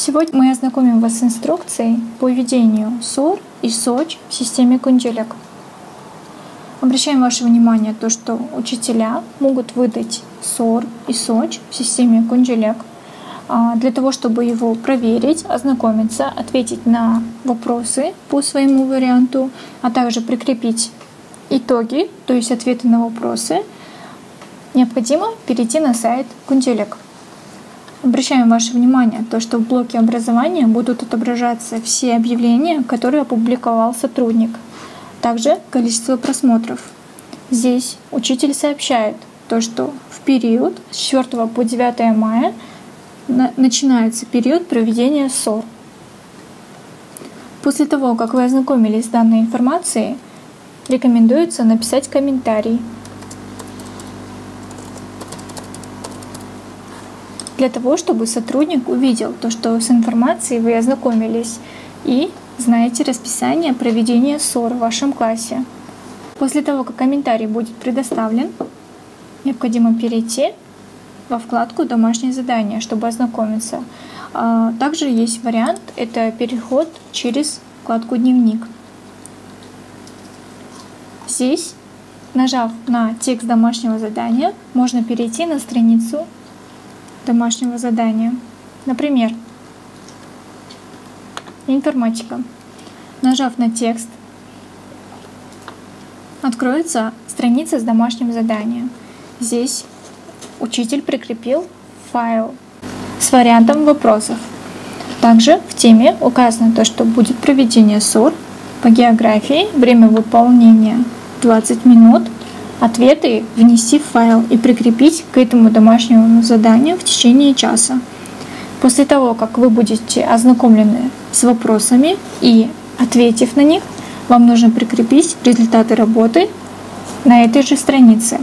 Сегодня мы ознакомим вас с инструкцией по введению СОР и СОЧ в системе Кунделек. Обращаем ваше внимание на то, что учителя могут выдать СОР и СОЧ в системе Кунделек. Для того, чтобы его проверить, ознакомиться, ответить на вопросы по своему варианту, а также прикрепить итоги, то есть ответы на вопросы, необходимо перейти на сайт Кунделек. Обращаем ваше внимание на то, что в блоке образования будут отображаться все объявления, которые опубликовал сотрудник. Также количество просмотров. Здесь учитель сообщает то, что в период с 4 по 9 мая начинается период проведения СОР. После того, как вы ознакомились с данной информацией, рекомендуется написать комментарий. Для того, чтобы сотрудник увидел то, что с информацией вы ознакомились и знаете расписание проведения СОР в вашем классе. После того, как комментарий будет предоставлен, необходимо перейти во вкладку «Домашнее задание», чтобы ознакомиться. Также есть вариант — это переход через вкладку «Дневник». Здесь, нажав на текст домашнего задания, можно перейти на страницу домашнего задания. Например, информатика. Нажав на текст, откроется страница с домашним заданием. Здесь учитель прикрепил файл с вариантом вопросов. Также в теме указано то, что будет проведение СОР по географии, время выполнения 20 минут, ответы внести в файл и прикрепить к этому домашнему заданию в течение часа. После того, как вы будете ознакомлены с вопросами и ответив на них, вам нужно прикрепить результаты работы на этой же странице.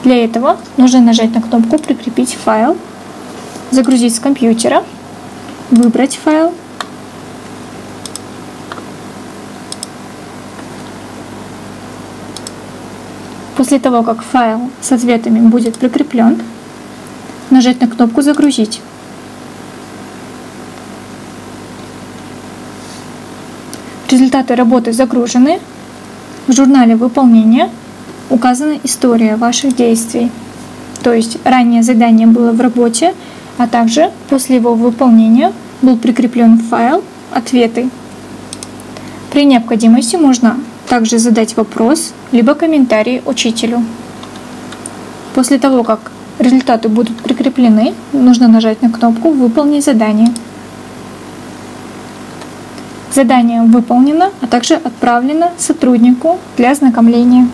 Для этого нужно нажать на кнопку «Прикрепить файл», загрузить с компьютера, выбрать файл, после того, как файл с ответами будет прикреплен, нажать на кнопку «Загрузить». Результаты работы загружены. В журнале выполнения указана история ваших действий. То есть ранее задание было в работе, а также после его выполнения был прикреплен файл «Ответы». При необходимости можно также задать вопрос, либо комментарий учителю. После того, как результаты будут прикреплены, нужно нажать на кнопку «Выполнить задание». Задание выполнено, а также отправлено сотруднику для ознакомления.